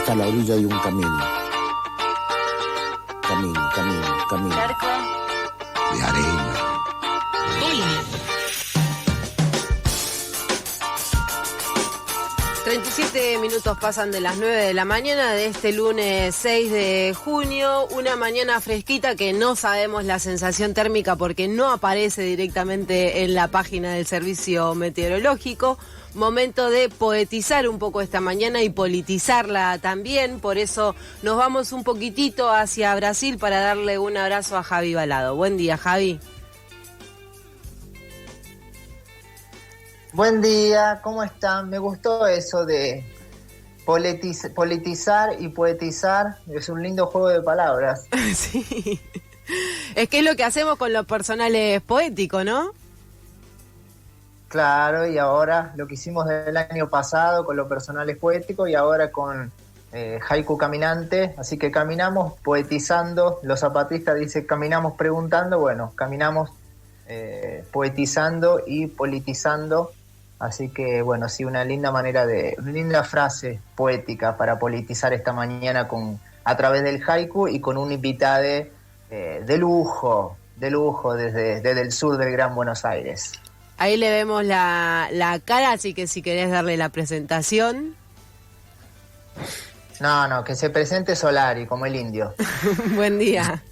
hasta la orilla hay un camino. Camino. Charco. De arena. Hola. 37 minutos pasan de las 9 de la mañana de este lunes 6 de junio, una mañana fresquita que no sabemos la sensación térmica porque no aparece directamente en la página del servicio meteorológico. Momento de poetizar un poco esta mañana y politizarla también, por eso nos vamos un poquitito hacia Brasil para darle un abrazo a Javi Balado. Buen día, Javi. Buen día, ¿cómo están? Me gustó eso de politizar y poetizar. Es un lindo juego de palabras. Sí. Es que es lo que hacemos con los personales poéticos, ¿no? Claro, y ahora lo que hicimos del año pasado con los personales poéticos y ahora con Haiku Caminante. Así que caminamos poetizando. Los zapatistas dicen caminamos preguntando. Bueno, caminamos poetizando y politizando. Así que, bueno, sí, una linda frase poética para politizar esta mañana a través del haiku y con un invitado de lujo desde el sur del Gran Buenos Aires. Ahí le vemos la cara, así que si querés darle la presentación. No, que se presente Solari, como el indio. Buen día.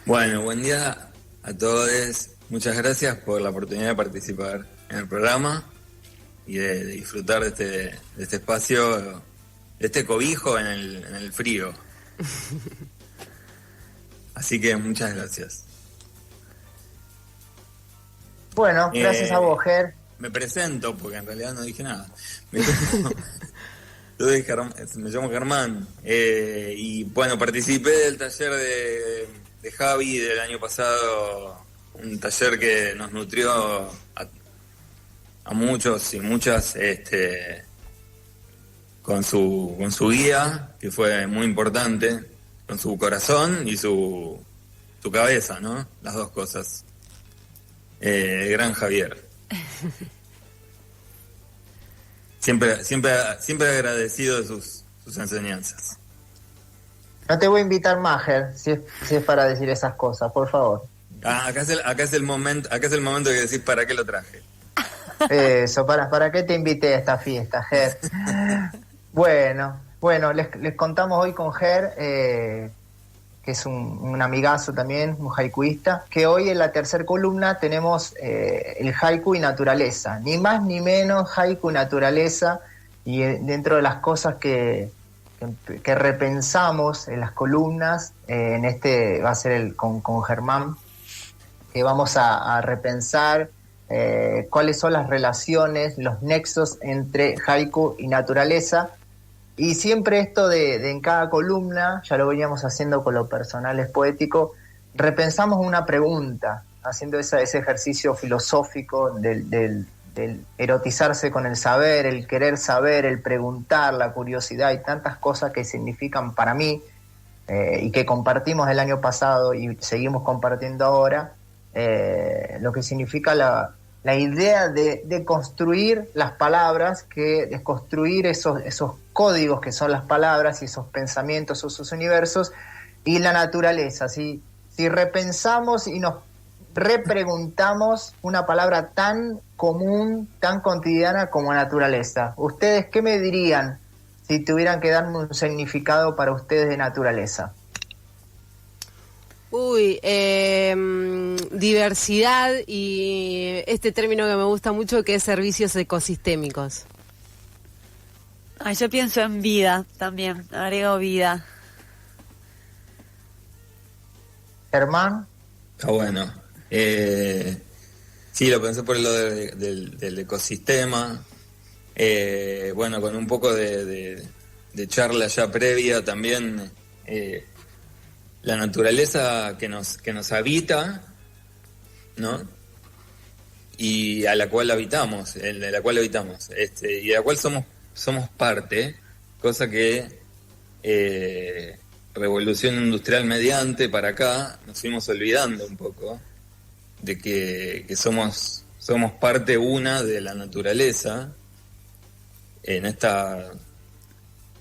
Bueno, buen día a todos. Muchas gracias por la oportunidad de participar en el programa y de disfrutar de este espacio, de este cobijo en el frío. Así que muchas gracias. Bueno, gracias a vos, Ger. Me presento, porque en realidad no dije nada. Me llamo Germán. Y bueno, participé del taller de Javi del año pasado, un taller que nos nutrió a muchos y muchas con su guía, que fue muy importante, con su corazón y su cabeza, ¿no? Las dos cosas. El gran Javier. Siempre agradecido de sus enseñanzas. No te voy a invitar más, Ger, si es para decir esas cosas, por favor. Acá es el momento de decir para qué lo traje. Eso, ¿para qué te invité a esta fiesta, Ger? Bueno, les contamos hoy con Ger, que es un amigazo también, un haikuista, que hoy en la tercera columna tenemos el haiku y naturaleza, ni más ni menos haiku y naturaleza, y dentro de las cosas que repensamos en las columnas, en este va a ser con Germán, que vamos a repensar cuáles son las relaciones, los nexos entre haiku y naturaleza. Y siempre esto de en cada columna, ya lo veníamos haciendo con los personales poéticos, repensamos una pregunta, haciendo ese ejercicio filosófico del erotizarse con el saber, el querer saber, el preguntar, la curiosidad y tantas cosas que significan para mí y que compartimos el año pasado y seguimos compartiendo ahora, lo que significa la idea de construir las palabras, de construir esos códigos que son las palabras y esos pensamientos, esos universos, y la naturaleza. Si repensamos y nos repreguntamos una palabra tan común, tan cotidiana como naturaleza, ¿ustedes qué me dirían si tuvieran que darme un significado para ustedes de naturaleza? Diversidad y este término que me gusta mucho, que es servicios ecosistémicos. Yo pienso en vida también, agrego vida. Germán. Está bueno. Sí, lo pensé por lo del ecosistema. Bueno, con un poco de charla ya previa también. La naturaleza que nos habita, ¿no? Y a la cual habitamos, y de la cual somos parte, cosa que revolución industrial mediante para acá nos fuimos olvidando un poco de que somos parte una de la naturaleza en esta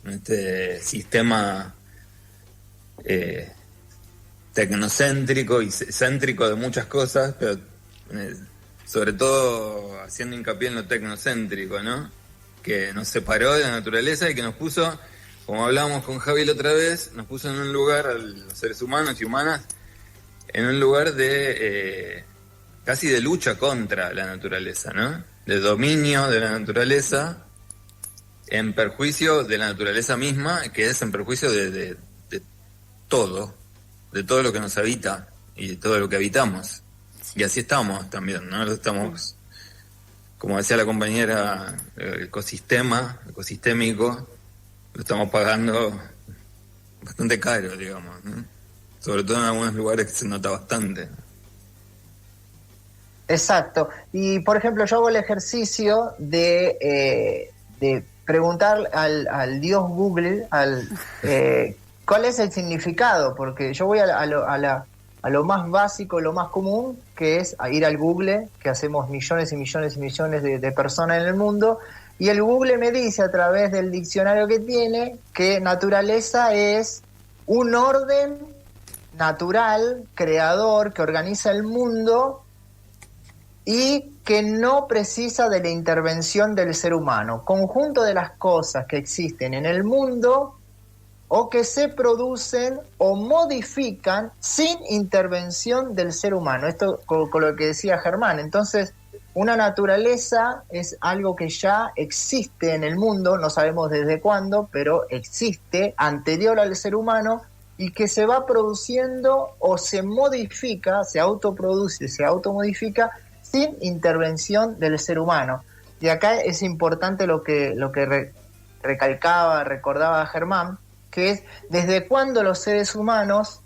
en este sistema tecnocéntrico y céntrico de muchas cosas, pero sobre todo haciendo hincapié en lo tecnocéntrico, ¿no? Que nos separó de la naturaleza y que nos puso, como hablábamos con Javi la otra vez, nos puso en un lugar, a los seres humanos y humanas, en un lugar de casi de lucha contra la naturaleza, ¿no? De dominio de la naturaleza en perjuicio de la naturaleza misma, que es en perjuicio de todo lo que nos habita y de todo lo que habitamos. Y así estamos también, ¿no? Estamos, como decía la compañera, ecosistémico, lo estamos pagando bastante caro, digamos, ¿no? Sobre todo en algunos lugares que se nota bastante. Exacto. Y, por ejemplo, yo hago el ejercicio de preguntar al dios Google cuál es el significado, porque yo voy a lo más básico, lo más común, que es a ir al Google, que hacemos millones y millones y millones de personas en el mundo, y el Google me dice a través del diccionario que tiene que naturaleza es un orden natural, creador, que organiza el mundo y que no precisa de la intervención del ser humano. Conjunto de las cosas que existen en el mundo o que se producen o modifican sin intervención del ser humano. Esto con lo que decía Germán. Entonces, una naturaleza es algo que ya existe en el mundo, no sabemos desde cuándo, pero existe, anterior al ser humano, y que se va produciendo o se modifica, se autoproduce, se automodifica sin intervención del ser humano. Y acá es importante lo que recordaba Germán, que es desde cuándo los seres humanos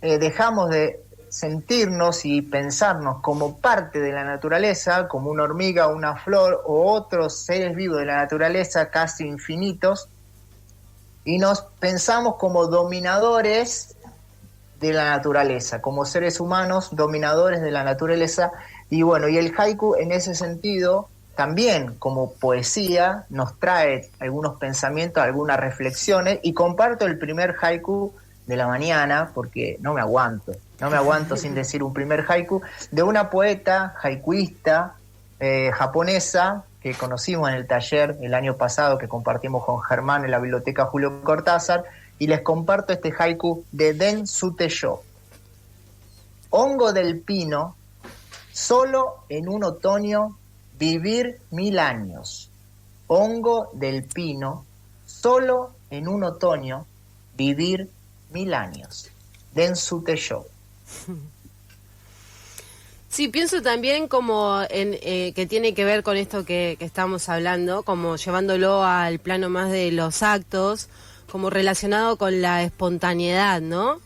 dejamos de sentirnos y pensarnos como parte de la naturaleza, como una hormiga, una flor o otros seres vivos de la naturaleza casi infinitos, y nos pensamos como dominadores de la naturaleza, como seres humanos dominadores de la naturaleza. Y bueno, y el haiku en ese sentido también como poesía nos trae algunos pensamientos, algunas reflexiones, y comparto el primer haiku de la mañana porque no me aguanto sin decir un primer haiku de una poeta haikuista japonesa que conocimos en el taller el año pasado que compartimos con Germán en la biblioteca Julio Cortázar, y les comparto este haiku de Den Suteyo. Hongo del pino, solo en un otoño vivir 1000 años. Hongo del pino, solo en un otoño vivir 1000 años. Den Suteyo. Sí, pienso también como que tiene que ver con esto que estamos hablando, como llevándolo al plano más de los actos, como relacionado con la espontaneidad, ¿no?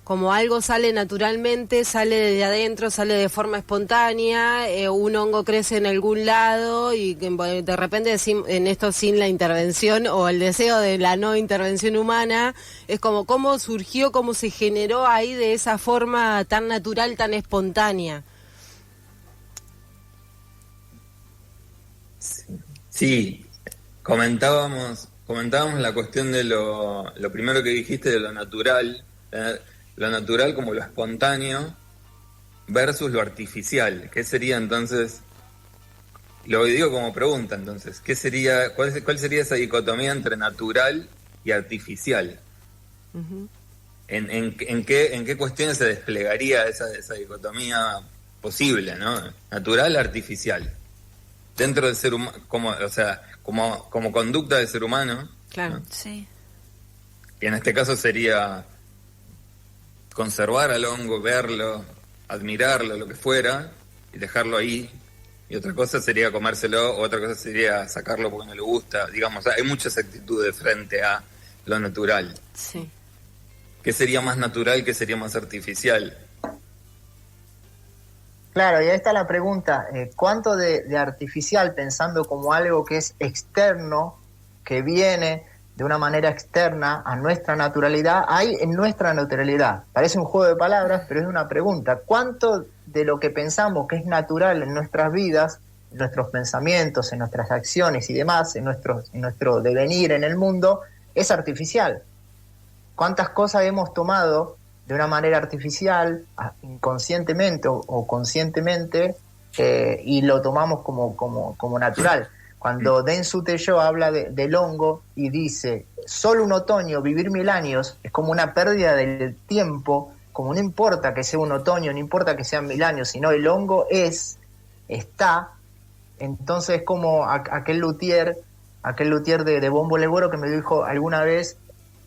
Como algo sale naturalmente, sale de adentro, sale de forma espontánea, un hongo crece en algún lado y de repente en esto sin la intervención o el deseo de la no intervención humana, es como cómo surgió, cómo se generó ahí de esa forma tan natural, tan espontánea. Sí, comentábamos la cuestión de lo primero que dijiste de lo natural como lo espontáneo versus lo artificial. ¿Qué sería entonces? Lo digo como pregunta entonces, ¿cuál sería esa dicotomía entre natural y artificial? Uh-huh. ¿En qué cuestiones se desplegaría esa dicotomía posible, ¿no? Natural, artificial. Dentro del ser humano, como conducta del ser humano. Claro, ¿no? Sí. Y en este caso sería conservar al hongo, verlo, admirarlo, lo que fuera, y dejarlo ahí. Y otra cosa sería comérselo, otra cosa sería sacarlo porque no le gusta. Digamos, hay muchas actitudes frente a lo natural. Sí. ¿Qué sería más natural, qué sería más artificial? Claro, y ahí está la pregunta, ¿cuánto de artificial, pensando como algo que es externo, que viene de una manera externa a nuestra naturalidad, hay en nuestra naturalidad? Parece un juego de palabras, pero es una pregunta. ¿Cuánto de lo que pensamos que es natural en nuestras vidas, en nuestros pensamientos, en nuestras acciones y demás, en nuestro devenir en el mundo, es artificial. ¿Cuántas cosas hemos tomado de una manera artificial, inconscientemente o conscientemente, y lo tomamos como natural? Cuando Deng Teo habla del hongo y dice, solo un otoño, vivir 1000 años, es como una pérdida del tiempo, como no importa que sea un otoño, no importa que sean 1000 años, sino el hongo está. Entonces es como aquel luthier de Bombo Legüero que me dijo alguna vez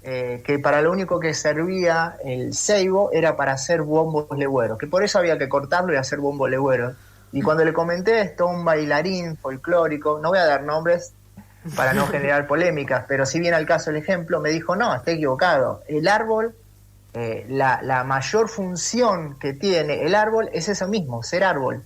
que para lo único que servía el ceibo era para hacer bombos legüeros, que por eso había que cortarlo y hacer bombos legüeros. Y cuando le comenté esto a un bailarín folclórico, no voy a dar nombres para no generar polémicas, pero si viene al caso el ejemplo, me dijo, no, está equivocado. El árbol, la mayor función que tiene el árbol es eso mismo, ser árbol.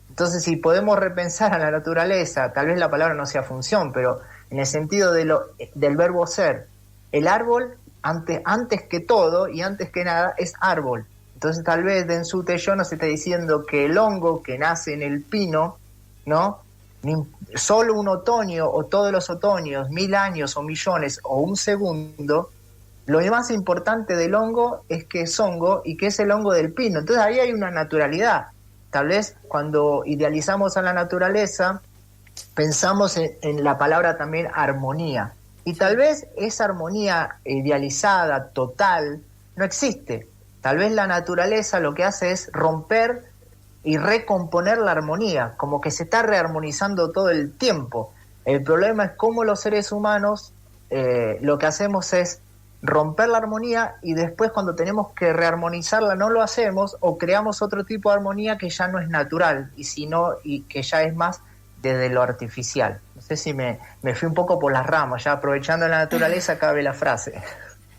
Entonces, si podemos repensar a la naturaleza, tal vez la palabra no sea función, pero en el sentido del verbo ser, el árbol, antes que todo y antes que nada, es árbol. Entonces tal vez Deng Teo nos está diciendo que el hongo que nace en el pino, ¿no? Solo un otoño o todos los otoños, 1000 años o millones o un segundo, lo más importante del hongo es que es hongo y que es el hongo del pino. Entonces ahí hay una naturalidad. Tal vez cuando idealizamos a la naturaleza, pensamos en la palabra también armonía. Y tal vez esa armonía idealizada, total, no existe. Tal vez la naturaleza lo que hace es romper y recomponer la armonía, como que se está rearmonizando todo el tiempo. El problema es cómo los seres humanos lo que hacemos es romper la armonía y después cuando tenemos que rearmonizarla no lo hacemos o creamos otro tipo de armonía que ya no es natural y que ya es más desde lo artificial. No sé si me fui un poco por las ramas, ya aprovechando la naturaleza cabe la frase.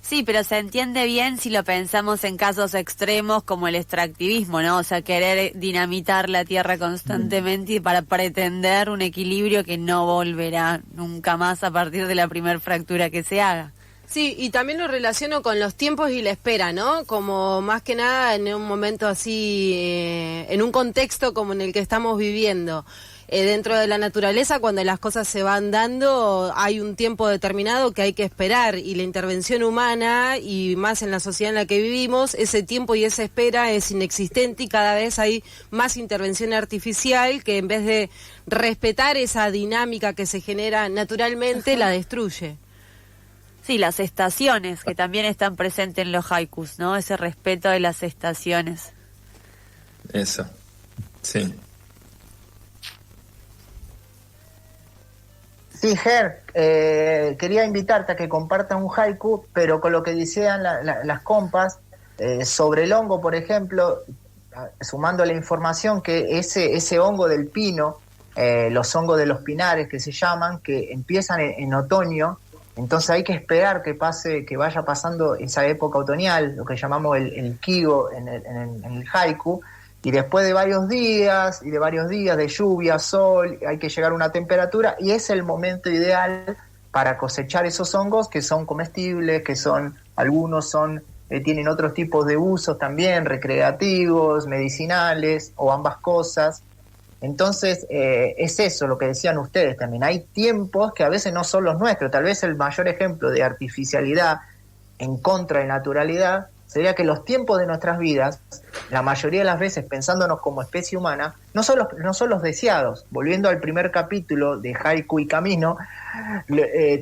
Sí, pero se entiende bien si lo pensamos en casos extremos como el extractivismo, ¿no? O sea, querer dinamitar la tierra constantemente para pretender un equilibrio que no volverá nunca más a partir de la primer fractura que se haga. Sí, y también lo relaciono con los tiempos y la espera, ¿no? Como más que nada en un momento así, en un contexto como en el que estamos viviendo. Dentro de la naturaleza, cuando las cosas se van dando, hay un tiempo determinado que hay que esperar, y la intervención humana, y más en la sociedad en la que vivimos, ese tiempo y esa espera es inexistente, y cada vez hay más intervención artificial que en vez de respetar esa dinámica que se genera naturalmente, la destruye. Sí, las estaciones, que también están presentes en los haikus, ¿no? Ese respeto de las estaciones. Eso, sí. Sí, Ger, quería invitarte a que compartas un haiku, pero con lo que decían las compas, sobre el hongo, por ejemplo, sumando la información que ese hongo del pino, los hongos de los pinares que se llaman, que empiezan en otoño, entonces hay que esperar que vaya pasando esa época otoñal, lo que llamamos el kigo en el haiku, y después de varios días de lluvia, sol, hay que llegar a una temperatura y es el momento ideal para cosechar esos hongos que son comestibles, algunos tienen otros tipos de usos también, recreativos, medicinales o ambas cosas. Entonces es eso lo que decían ustedes también. Hay tiempos que a veces no son los nuestros. Tal vez el mayor ejemplo de artificialidad en contra de naturalidad sería que los tiempos de nuestras vidas, la mayoría de las veces pensándonos como especie humana, no son los deseados. Volviendo al primer capítulo de Haiku y Camino,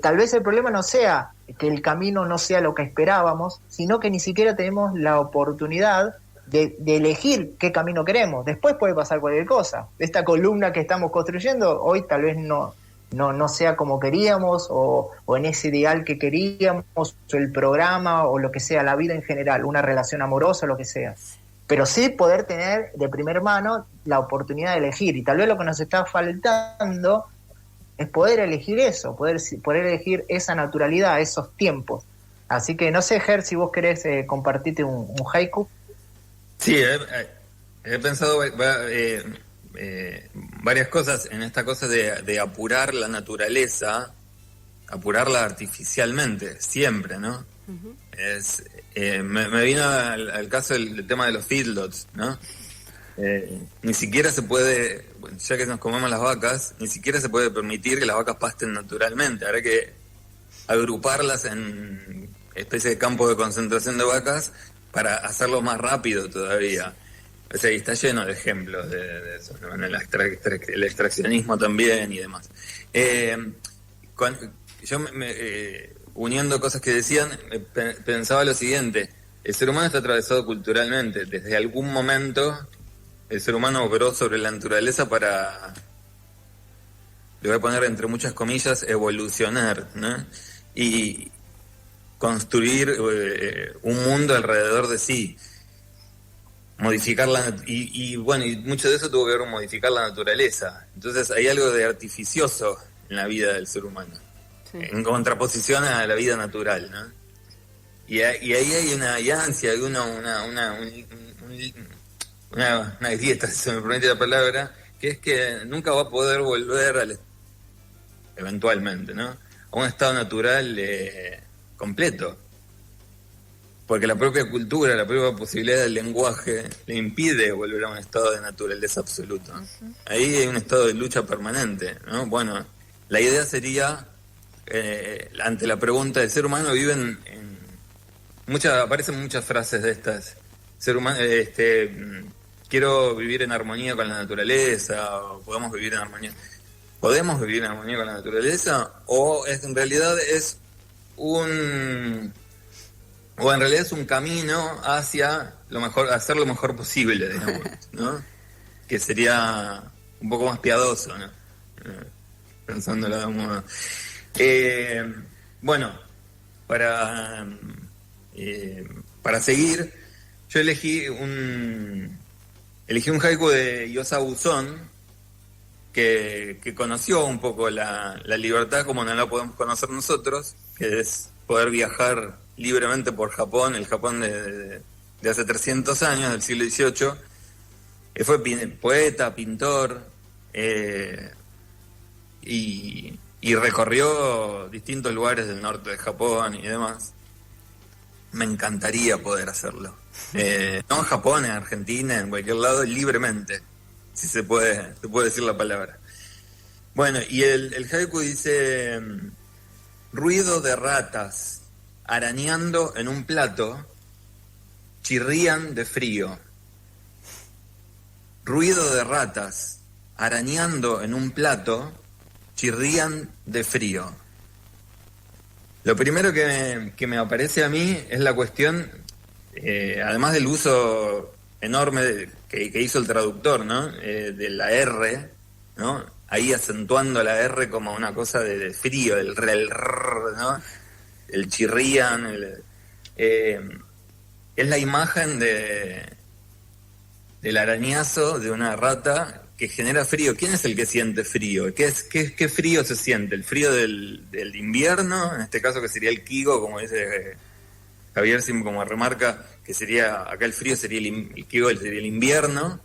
tal vez el problema no sea que el camino no sea lo que esperábamos, sino que ni siquiera tenemos la oportunidad de elegir qué camino queremos. Después puede pasar cualquier cosa. Esta columna que estamos construyendo hoy tal vez no sea como queríamos o en ese ideal que queríamos, o el programa o lo que sea, la vida en general, una relación amorosa o lo que sea. Pero sí poder tener de primer mano la oportunidad de elegir. Y tal vez lo que nos está faltando es poder elegir eso, poder elegir esa naturalidad, esos tiempos. Así que no sé, Ger, si vos querés compartirte un haiku. Sí, he pensado varias cosas en esta cosa de apurar la naturaleza, apurarla artificialmente, siempre, ¿no? Uh-huh. Me vino al caso del tema de los feedlots, ¿no? Ni siquiera se puede, ya que nos comemos las vacas, ni siquiera se puede permitir que las vacas pasten naturalmente. Ahora que agruparlas en especie de campo de concentración de vacas para hacerlo más rápido todavía. O sea, y está lleno de ejemplos de eso, ¿no? En el extraccionismo también y demás. Yo uniendo cosas que decían, pensaba lo siguiente: el ser humano está atravesado culturalmente. Desde algún momento el ser humano operó sobre la naturaleza para, le voy a poner entre muchas comillas, evolucionar, ¿no? Y construir un mundo alrededor de sí, modificarla, y mucho de eso tuvo que ver con modificar la naturaleza. Entonces hay algo de artificioso en la vida del ser humano, sí, en contraposición a la vida natural, ¿no? Y ahí hay una ansia, hay una dieta, si se me permite la palabra, que es que nunca va a poder volver eventualmente, ¿no?, a un estado natural completo, porque la propia cultura, la propia posibilidad del lenguaje le impide volver a un estado de naturaleza absoluto. Uh-huh. Ahí hay un estado de lucha permanente, ¿no? Bueno, la idea sería, ante la pregunta, ¿el ser humano vive aparecen muchas frases de estas? Ser humano, quiero vivir en armonía con la naturaleza, o podemos vivir en armonía. ¿Podemos vivir en armonía con la naturaleza? ¿O en realidad es un camino hacia lo mejor, hacer lo mejor posible, digamos, ¿no? Que sería un poco más piadoso, ¿no? Pensándolo de un modo. Bueno, para seguir, yo elegí un haiku de Yosabu Son, que conoció un poco la libertad como no la podemos conocer nosotros, que es poder viajar libremente por Japón, el Japón de hace 300 años, del siglo XVIII. Fue poeta, pintor, y recorrió distintos lugares del norte de Japón y demás. Me encantaría poder hacerlo. No en Japón, en Argentina, en cualquier lado, libremente, si se puede decir la palabra. Bueno, y el haiku dice: ruido de ratas arañando en un plato, chirrían de frío. Ruido de ratas arañando en un plato, chirrían de frío. Lo primero que me aparece a mí es la cuestión, además del uso enorme que hizo el traductor, ¿no? De la R, ¿no? Ahí acentuando la R como una cosa de frío, el ¿no? El chirrían, es la imagen del arañazo de una rata que genera frío. ¿Quién es el que siente frío? ¿Qué frío se siente? ¿El frío del invierno? En este caso, que sería el Kigo, como dice Javier, como remarca, que sería, acá el frío sería el Kigo, sería el invierno.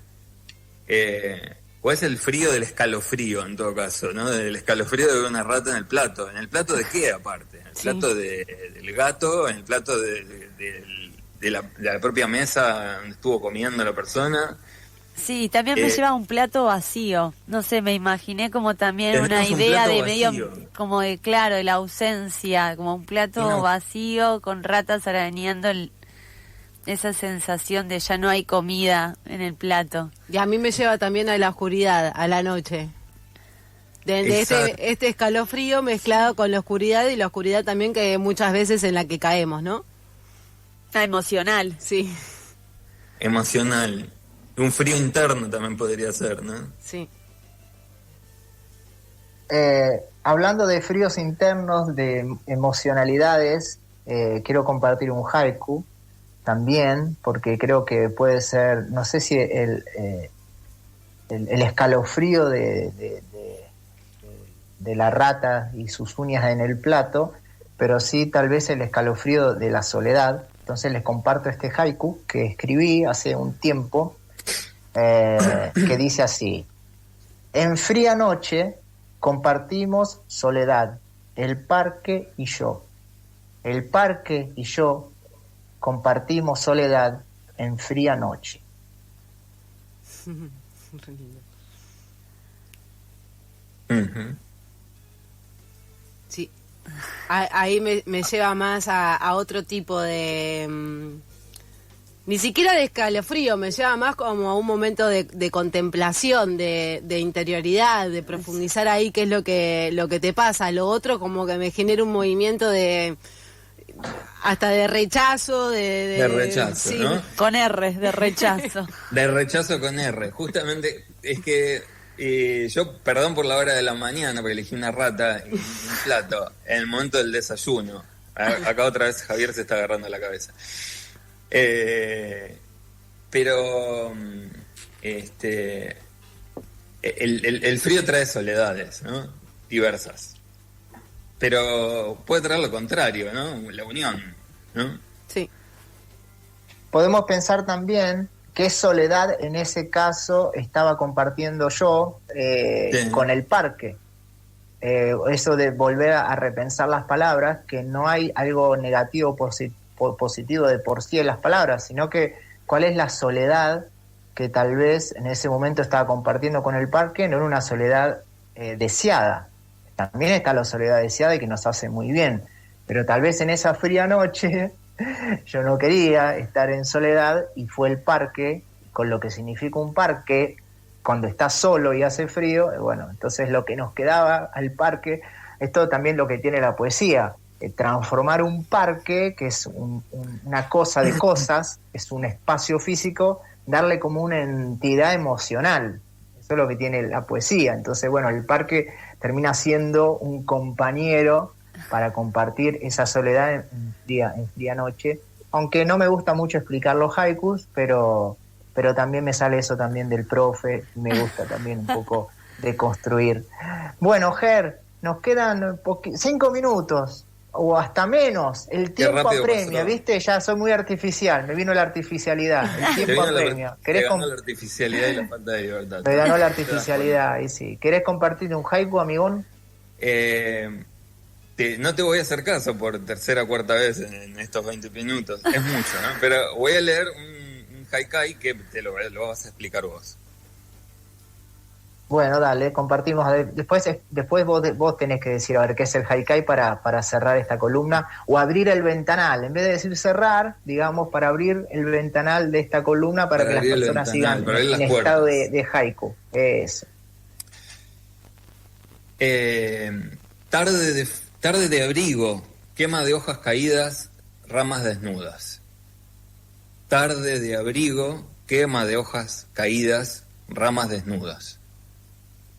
¿O es el frío del escalofrío, en todo caso, ¿no? Del escalofrío de una rata en el plato. ¿En el plato de qué, aparte? ¿En el plato del gato? ¿En el plato de la propia mesa donde estuvo comiendo la persona? Sí, también me lleva un plato vacío. No sé, me imaginé como también una idea de medio, como de, claro, de la ausencia, como un plato vacío con ratas arañando esa sensación de ya no hay comida en el plato. Y a mí me lleva también a la oscuridad, a la noche. De este escalofrío mezclado con la oscuridad, y la oscuridad también que muchas veces en la que caemos, ¿no? Emocional. Sí. Emocional. Un frío interno también podría ser, ¿no? Sí. Hablando de fríos internos, de emocionalidades, quiero compartir un haiku también, porque creo que puede ser, no sé si el escalofrío de la rata y sus uñas en el plato, pero sí tal vez el escalofrío de la soledad. Entonces les comparto este haiku que escribí hace un tiempo, que dice así: en fría noche compartimos soledad, el parque y yo. El parque y yo compartimos soledad en fría noche. Uh-huh. Sí, ahí me lleva más a otro tipo de... ni siquiera de escalofrío, me lleva más como a un momento de contemplación, de interioridad, de profundizar ahí qué es lo que te pasa. Lo otro como que me genera un movimiento de... hasta de rechazo, de rechazo, sí. ¿no? Con R, de rechazo. De rechazo con R. Justamente es que yo, perdón por la hora de la mañana, porque elegí una rata y un plato en el momento del desayuno. Acá otra vez Javier se está agarrando la cabeza. Pero el frío trae soledades, ¿no? Diversas. Pero puede traer lo contrario, ¿no? La unión, ¿no? Sí. Podemos pensar también qué soledad en ese caso estaba compartiendo yo Sí. con el parque. Eso de volver a repensar las palabras, que no hay algo negativo positivo de por sí en las palabras, sino que cuál es la soledad que tal vez en ese momento estaba compartiendo con el parque. No era una soledad deseada. También está la soledad deseada y que nos hace muy bien, pero tal vez en esa fría noche yo no quería estar en soledad y fue el parque, con lo que significa un parque cuando está solo y hace frío. Bueno, entonces lo que nos quedaba al parque, esto también lo que tiene la poesía, transformar un parque, que es una cosa de cosas, es un espacio físico, darle como una entidad emocional. Eso es lo que tiene la poesía. Entonces, bueno, el parque termina siendo un compañero para compartir esa soledad en fría noche. Aunque no me gusta mucho explicar los haikus, pero también me sale eso también del profe, y me gusta también un poco de construir. Bueno, Ger, nos quedan 5 minutos, o hasta menos. El tiempo apremia, pasó. ¿viste? Ya soy muy artificial, me vino la artificialidad. El tiempo apremia. Te ganó la artificialidad y la falta de libertad. Me ganó la artificialidad, y sí. ¿Querés compartir un haiku, amigón? No te voy a hacer caso por tercera o cuarta vez en estos 20 minutos. Es mucho, ¿no? Pero voy a leer un haikai que te lo vas a explicar vos. Bueno, dale, compartimos. Después vos tenés que decir, a ver, qué es el haikai para cerrar esta columna, o abrir el ventanal. En vez de decir cerrar, digamos, para abrir el ventanal de esta columna para que las personas sigan en estado de haiku. Eso. Tarde de abrigo, quema de hojas caídas, ramas desnudas. Tarde de abrigo, quema de hojas caídas, ramas desnudas.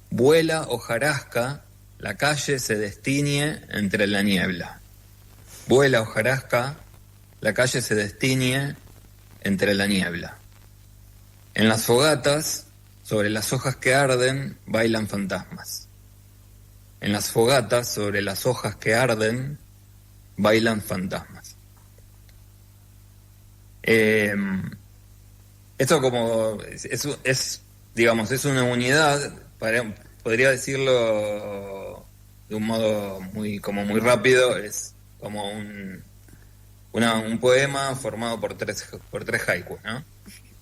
Vuela hojarasca, la calle se destiñe entre la niebla. Vuela hojarasca, la calle se destiñe entre la niebla. En las fogatas, sobre las hojas que arden, bailan fantasmas. En las fogatas, sobre las hojas que arden, bailan fantasmas. Esto como es digamos, es una unidad, podría decirlo de un modo muy rápido, es como un poema formado por tres haikus, ¿no?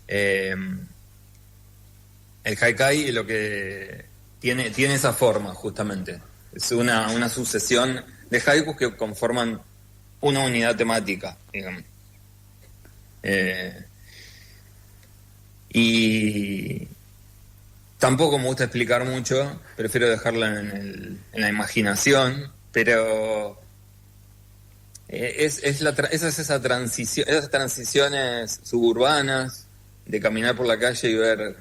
El haikai lo que tiene esa forma, justamente. Es una sucesión de haikus que conforman una unidad temática, digamos. Y tampoco me gusta explicar mucho, prefiero dejarla en la imaginación, pero esas transiciones suburbanas de caminar por la calle y ver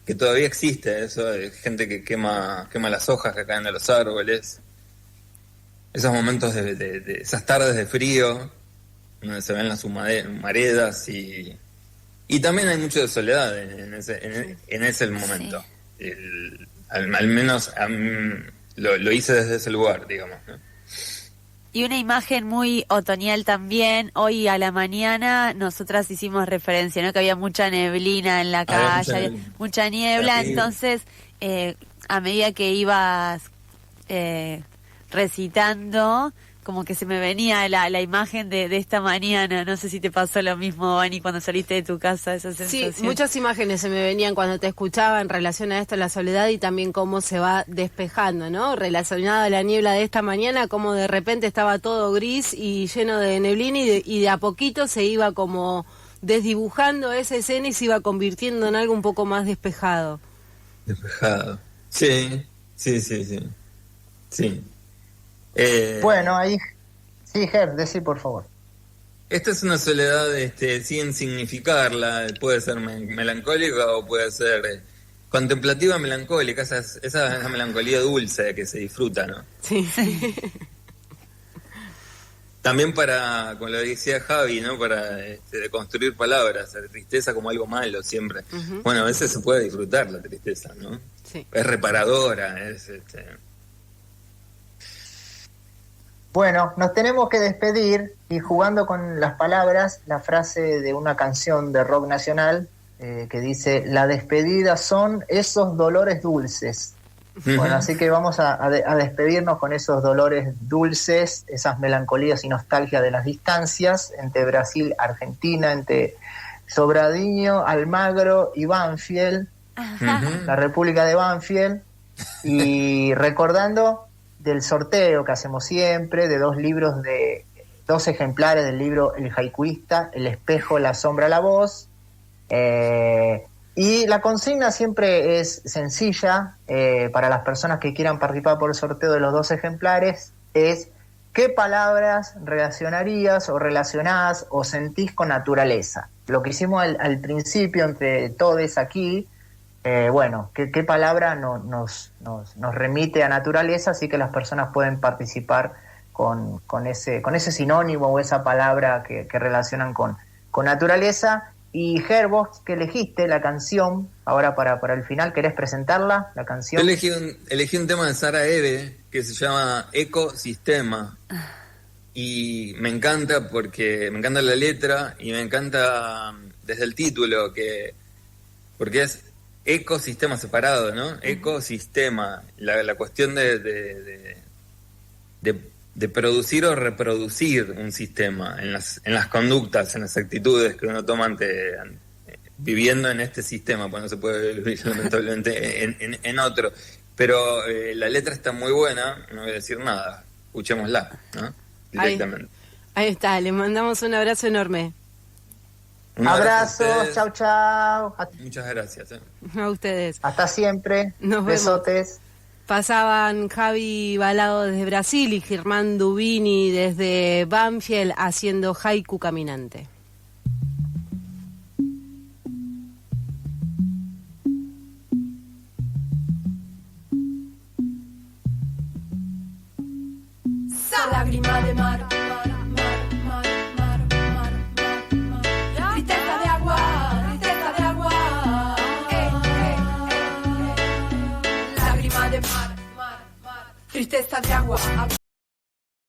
que todavía existe eso de gente que quema las hojas que caen de los árboles, esos momentos de esas tardes de frío donde se ven las humaredas y también hay mucho de soledad en ese momento. Sí. Al menos lo hice desde ese lugar, digamos, ¿no? Y una imagen muy otoñal también. Hoy a la mañana nosotras hicimos referencia, ¿no? Que había mucha neblina en la calle, había mucha niebla. Entonces, a medida que ibas recitando, como que se me venía la imagen de esta mañana. No sé si te pasó lo mismo, Vani, cuando saliste de tu casa, esa sensación. Sí, muchas imágenes se me venían cuando te escuchaba en relación a esto, la soledad, y también cómo se va despejando, ¿no? Relacionado a la niebla de esta mañana, cómo de repente estaba todo gris y lleno de neblina y de a poquito se iba como desdibujando esa escena y se iba convirtiendo en algo un poco más despejado. Despejado. Sí. Sí. Bueno, ahí... Sí, Ger, decí por favor. Esta es una soledad sin significarla, puede ser melancólica o puede ser contemplativa melancólica, esa es la melancolía dulce que se disfruta, ¿no? Sí. También para, como lo decía Javi, ¿no? Para construir palabras, la tristeza como algo malo siempre. Uh-huh. Bueno, a veces se puede disfrutar la tristeza, ¿no? Sí. Es reparadora, Bueno, nos tenemos que despedir y jugando con las palabras, la frase de una canción de rock nacional que dice: la despedida son esos dolores dulces. Uh-huh. Bueno, así que vamos a despedirnos con esos dolores dulces, esas melancolías y nostalgia de las distancias entre Brasil, Argentina, entre Sobradinho, Almagro y Banfield, Uh-huh. la República de Banfield, y recordando del sorteo que hacemos siempre, de 2 ejemplares del libro El Haikuista, El espejo, la sombra, la voz. Y la consigna siempre es sencilla, para las personas que quieran participar por el sorteo de los 2 ejemplares, es ¿qué palabras relacionarías o relacionás o sentís con naturaleza? Lo que hicimos al principio entre todos aquí, ¿qué palabra nos remite a naturaleza? Así que las personas pueden participar con ese sinónimo o esa palabra que relacionan con naturaleza. Y Ger, vos que elegiste la canción, ahora para el final, ¿querés presentarla, la canción? Yo elegí un tema de Sara Eve que se llama Ecosistema. Y me encanta porque me encanta la letra y me encanta desde el título, porque es ecosistema separado, ¿no? Ecosistema, la cuestión de producir o reproducir un sistema en las conductas, en las actitudes que uno toma viviendo en este sistema, pues no se puede vivir lamentablemente en otro. Pero la letra está muy buena, no voy a decir nada, escuchémosla, ¿no? Directamente. Ahí está, le mandamos un abrazo enorme. Un abrazo a Abrazos, ustedes. chau. Muchas gracias. A ustedes. Hasta siempre. Nos vemos. Besotes. Pasaban Javi Balado desde Brasil y Germán Dubini desde Banfield haciendo Haiku Caminante. Lágrima de mar, tristeza de agua, lágrima de mar, tristeza de agua.